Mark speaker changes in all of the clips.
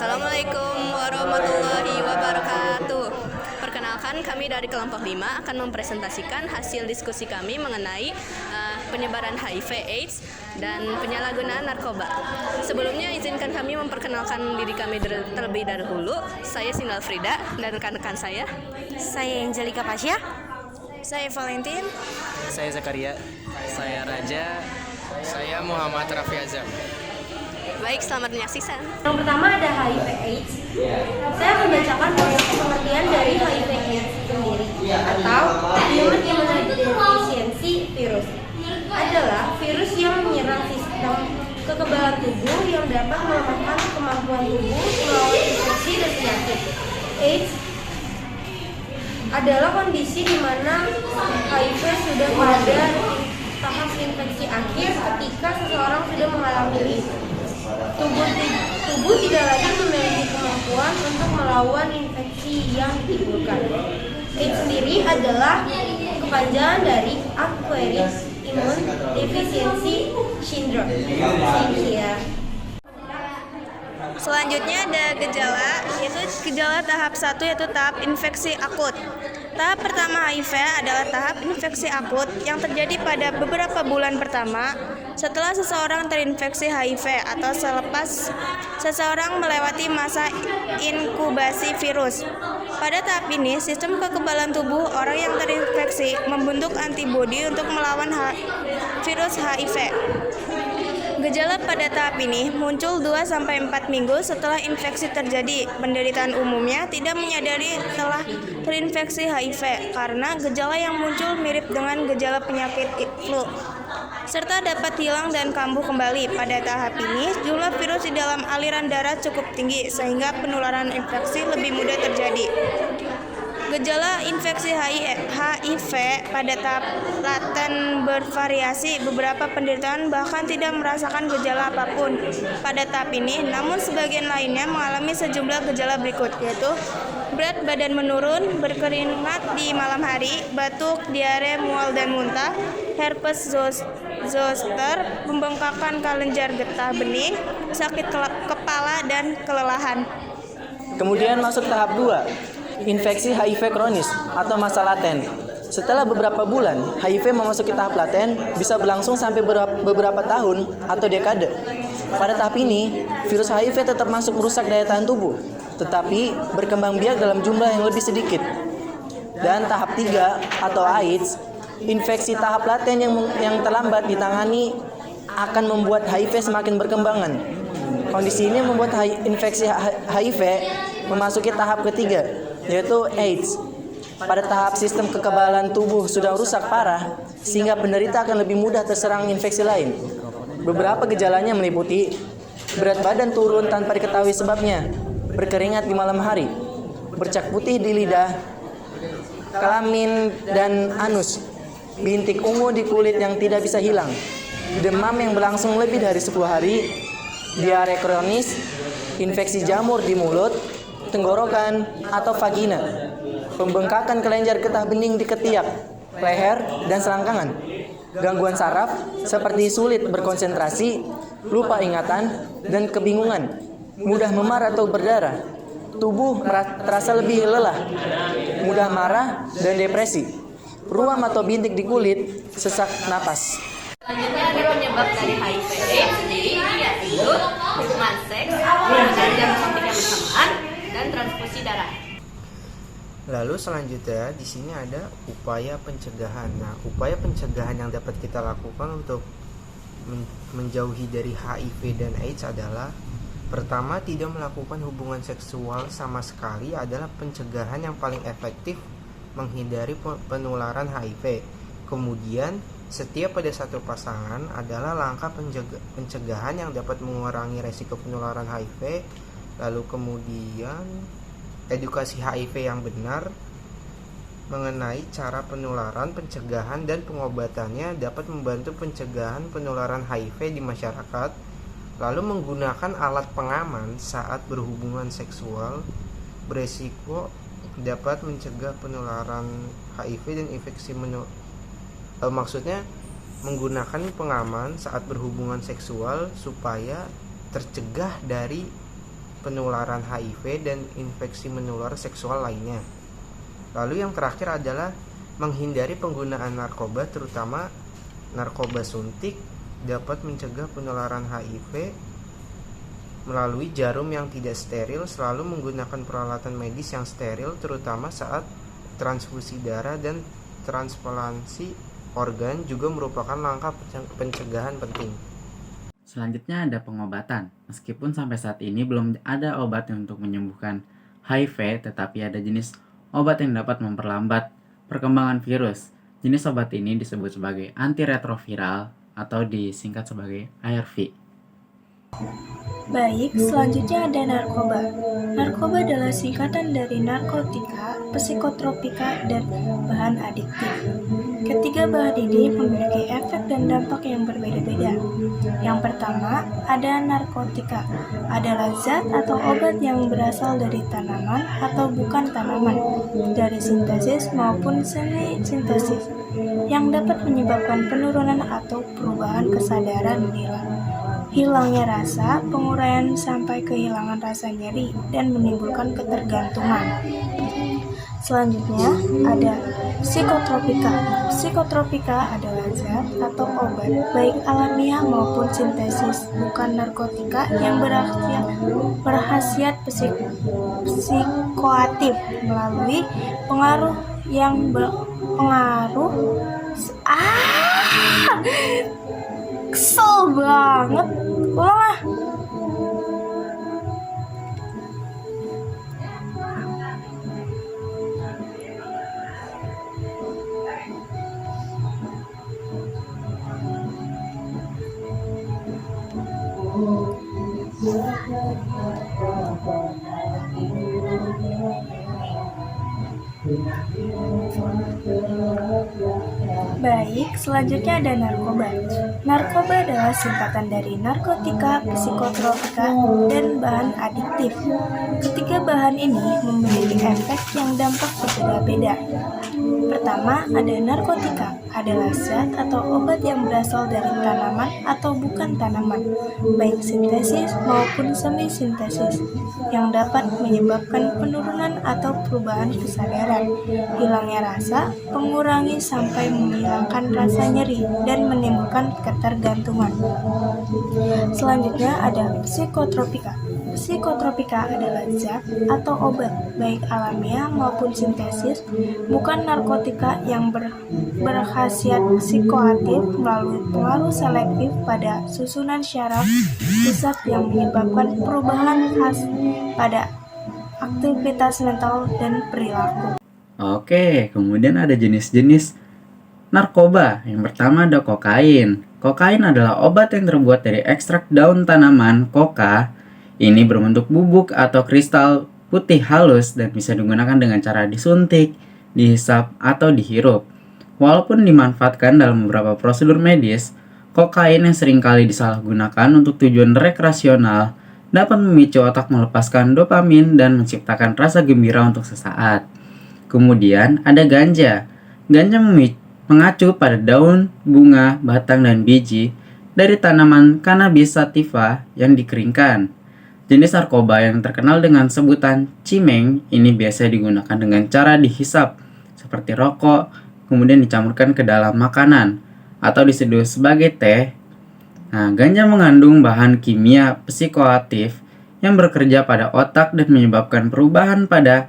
Speaker 1: Assalamualaikum warahmatullahi wabarakatuh. Perkenalkan, kami dari kelompok 5 akan mempresentasikan hasil diskusi kami mengenai penyebaran HIV/AIDS dan penyalahgunaan narkoba. Sebelumnya izinkan kami memperkenalkan diri kami terlebih dahulu. Saya Sinal Frida dan rekan-rekan saya.
Speaker 2: Saya Angelika Pasya.
Speaker 3: Saya Valentin.
Speaker 4: Saya Zakaria. Saya Raja. Saya Muhammad Rafi Azam.
Speaker 1: Baik, selamat menyaksikan.
Speaker 2: Yang pertama ada HIV/AIDS. Saya akan bacakan pengertian dari HIV/AIDS sendiri, atau Human Immunodeficiency Virus. Adalah virus yang menyerang sistem kekebalan tubuh yang dapat melemahkan kemampuan tubuh melawan infeksi dan penyakit. AIDS adalah kondisi di mana HIV sudah pada tahap infeksi akhir ketika seseorang sudah mengalami tubuh tidak lagi memiliki kemampuan untuk melawan infeksi yang ditimbulkan. AIDS sendiri adalah kepanjangan dari Acquired Immune Deficiency Syndrome.
Speaker 3: Selanjutnya ada gejala, yaitu gejala tahap 1 yaitu tahap infeksi akut. Tahap pertama HIV adalah tahap infeksi akut yang terjadi pada beberapa bulan pertama setelah seseorang terinfeksi HIV atau selepas seseorang melewati masa inkubasi virus. Pada tahap ini, sistem kekebalan tubuh orang yang terinfeksi membentuk antibodi untuk melawan virus HIV. Gejala pada tahap ini muncul 2-4 minggu setelah infeksi terjadi. Penderitaan umumnya tidak menyadari telah terinfeksi HIV karena gejala yang muncul mirip dengan gejala penyakit flu, serta dapat hilang dan kambuh kembali. Pada tahap ini, jumlah virus di dalam aliran darah cukup tinggi sehingga penularan infeksi lebih mudah terjadi. Gejala infeksi HIV pada tahap laten bervariasi. Beberapa penderitaan bahkan tidak merasakan gejala apapun pada tahap ini, namun sebagian lainnya mengalami sejumlah gejala berikut, yaitu berat badan menurun, berkeringat di malam hari, batuk, diare, mual dan muntah, herpes zoster, pembengkakan kelenjar getah bening, sakit kepala dan kelelahan.
Speaker 4: Kemudian masuk tahap 2, infeksi HIV kronis atau masa laten. Setelah beberapa bulan, HIV memasuki tahap laten bisa berlangsung sampai beberapa tahun atau dekade. Pada tahap ini, virus HIV tetap masuk merusak daya tahan tubuh, tetapi berkembang biak dalam jumlah yang lebih sedikit. Dan tahap 3 atau AIDS, infeksi tahap laten yang terlambat ditangani akan membuat HIV semakin berkembangan. Kondisi ini membuat infeksi HIV memasuki tahap ketiga, yaitu AIDS. Pada tahap sistem kekebalan tubuh sudah rusak parah, sehingga penderita akan lebih mudah terserang infeksi lain. Beberapa gejalanya meliputi berat badan turun tanpa diketahui sebabnya, berkeringat di malam hari, bercak putih di lidah, kelamin dan anus, bintik ungu di kulit yang tidak bisa hilang, demam yang berlangsung lebih dari 10 hari, diare kronis, infeksi jamur di mulut, tenggorokan atau vagina, pembengkakan kelenjar getah bening di ketiak, leher, dan selangkangan, gangguan saraf seperti sulit berkonsentrasi, lupa ingatan, dan kebingungan, mudah memar atau berdarah, tubuh terasa lebih lelah, mudah marah, dan depresi, ruam atau bintik di kulit, sesak napas.
Speaker 1: Selanjutnya ada penyebab dari HIV/AIDS sendiri, yaitu hubungan seks menggunakan jarum suntik yang bersamaan dan transfusi darah.
Speaker 5: Lalu selanjutnya di sini ada upaya pencegahan. Nah, upaya pencegahan yang dapat kita lakukan untuk menjauhi dari HIV dan AIDS adalah: pertama, tidak melakukan hubungan seksual sama sekali adalah pencegahan yang paling efektif menghindari penularan HIV. Kemudian, setiap pada satu pasangan adalah langkah pencegahan yang dapat mengurangi resiko penularan HIV. Lalu kemudian edukasi HIV yang benar mengenai cara penularan, pencegahan, dan pengobatannya dapat membantu pencegahan penularan HIV di masyarakat. Lalu menggunakan alat pengaman saat berhubungan seksual beresiko dapat mencegah penularan HIV dan infeksi maksudnya menggunakan pengaman saat berhubungan seksual supaya tercegah dari penularan HIV dan infeksi menular seksual lainnya. Lalu yang terakhir adalah menghindari penggunaan narkoba, terutama narkoba suntik, dapat mencegah penularan HIV melalui jarum yang tidak steril. Selalu menggunakan peralatan medis yang steril, terutama saat transfusi darah, dan transplantasi organ juga merupakan langkah pencegahan penting.
Speaker 6: Selanjutnya ada pengobatan. Meskipun sampai saat ini belum ada obat untuk menyembuhkan HIV, tetapi ada jenis obat yang dapat memperlambat perkembangan virus. Jenis obat ini disebut sebagai antiretroviral atau disingkat sebagai ARV.
Speaker 3: Baik, selanjutnya ada narkoba. Narkoba adalah singkatan dari narkotika, psikotropika, dan bahan adiktif. Ketiga bahan ini memiliki efek dan dampak yang berbeda-beda. Yang pertama, ada narkotika, adalah zat atau obat yang berasal dari tanaman atau bukan tanaman, dari sintesis maupun semi-sintesis, yang dapat menyebabkan penurunan atau perubahan kesadaran hilangnya rasa, penguraian sampai kehilangan rasa nyeri, dan menimbulkan ketergantungan. Selanjutnya ada psikotropika. Psikotropika adalah zat atau obat, baik alamiah maupun sintesis, bukan narkotika, yang berkhasiat psikoaktif melalui pengaruh kesel banget. Ulang ah. Baik, selanjutnya ada narkoba. Narkoba adalah singkatan dari narkotika, psikotropika, dan bahan adiktif. Ketiga bahan ini memiliki efek yang dampak berbeda-beda. Pertama, ada narkotika, adalah zat atau obat yang berasal dari tanaman atau bukan tanaman, baik sintesis maupun semi-sintesis, yang dapat menyebabkan penurunan atau perubahan kesadaran, hilangnya rasa, mengurangi sampai menghilangkan rasa nyeri, dan menimbulkan ketergantungan. Selanjutnya ada psikotropika. Psikotropika adalah zat atau obat, baik alamiah maupun sintesis, bukan narkotika, yang berkhasiat psikoaktif melalui pengaruh selektif pada susunan syaraf pusat yang menyebabkan perubahan khas pada aktivitas mental dan perilaku.
Speaker 6: Oke, kemudian ada jenis-jenis narkoba. Yang pertama ada kokain. Kokain adalah obat yang terbuat dari ekstrak daun tanaman koka. Ini berbentuk bubuk atau kristal putih halus dan bisa digunakan dengan cara disuntik, dihisap, atau dihirup. Walaupun dimanfaatkan dalam beberapa prosedur medis, kokain yang seringkali disalahgunakan untuk tujuan rekreasional dapat memicu otak melepaskan dopamin dan menciptakan rasa gembira untuk sesaat. Kemudian ada ganja. Ganja mengacu pada daun, bunga, batang, dan biji dari tanaman Cannabis sativa yang dikeringkan. Jenis narkoba yang terkenal dengan sebutan cimeng ini biasa digunakan dengan cara dihisap seperti rokok, kemudian dicampurkan ke dalam makanan atau diseduh sebagai teh. Nah, ganja mengandung bahan kimia psikoaktif yang bekerja pada otak dan menyebabkan perubahan pada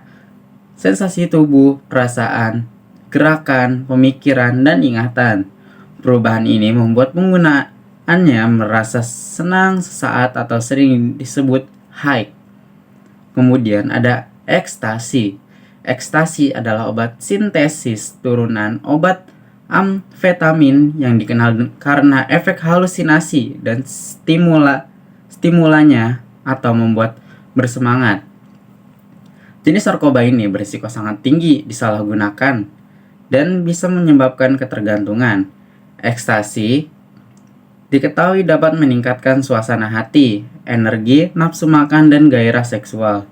Speaker 6: sensasi tubuh, perasaan, gerakan, pemikiran, dan ingatan. Perubahan ini membuat penggunaannya merasa senang sesaat atau sering disebut high. Kemudian ada ekstasi. Ekstasi adalah obat sintesis turunan obat amfetamin yang dikenal karena efek halusinasi dan stimulanya atau membuat bersemangat. Jenis narkoba ini berisiko sangat tinggi disalahgunakan dan bisa menyebabkan ketergantungan. Ekstasi diketahui dapat meningkatkan suasana hati, energi, nafsu makan, dan gairah seksual.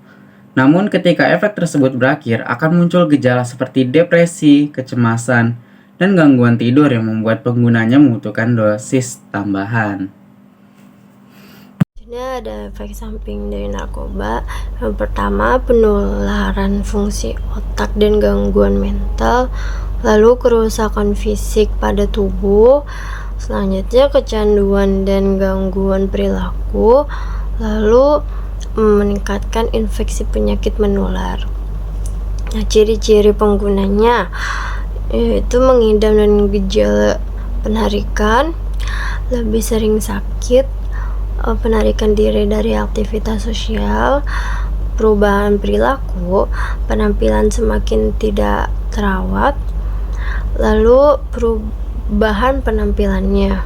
Speaker 6: Namun ketika efek tersebut berakhir, akan muncul gejala seperti depresi, kecemasan, dan gangguan tidur yang membuat penggunanya membutuhkan dosis tambahan.
Speaker 2: Ada efek samping dari narkoba. Yang pertama, penularan fungsi otak dan gangguan mental, lalu kerusakan fisik pada tubuh, selanjutnya kecanduan dan gangguan perilaku, lalu meningkatkan infeksi penyakit menular. Nah, ciri-ciri penggunanya yaitu mengidam dan gejala penarikan, lebih sering sakit, penarikan diri dari aktivitas sosial, perubahan perilaku, penampilan semakin tidak terawat, lalu perubahan penampilannya.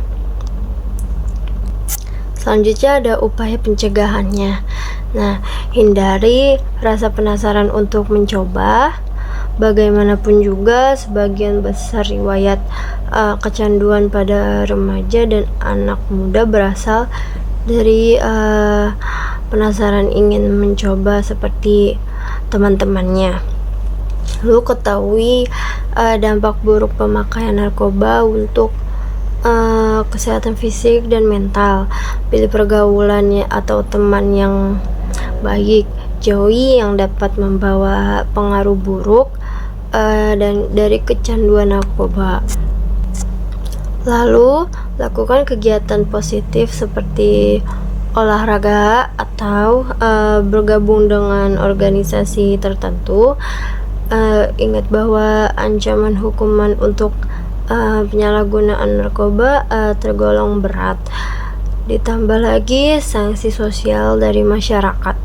Speaker 2: Selanjutnya ada upaya pencegahannya. Nah, hindari rasa penasaran untuk mencoba. Bagaimanapun juga, sebagian besar riwayat kecanduan pada remaja dan anak muda berasal dari penasaran ingin mencoba seperti teman-temannya. Lalu ketahui dampak buruk pemakaian narkoba untuk kesehatan fisik dan mental. Pilih pergaulannya atau teman yang baik. Jauhi yang dapat membawa pengaruh buruk dan dari kecanduan narkoba. Lalu lakukan kegiatan positif seperti olahraga atau bergabung dengan organisasi tertentu. Ingat bahwa ancaman hukuman untuk penyalahgunaan narkoba tergolong berat. Ditambah lagi sanksi sosial dari masyarakat.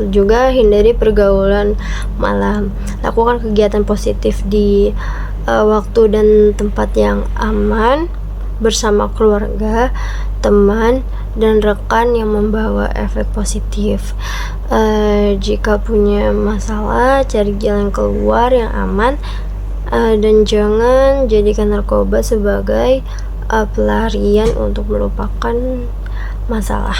Speaker 2: Juga hindari pergaulan malam. Lakukan kegiatan positif di waktu dan tempat yang aman bersama keluarga, teman, dan rekan yang membawa efek positif. Jika punya masalah, cari jalan keluar yang aman, dan jangan jadikan narkoba sebagai pelarian untuk melupakan masalah.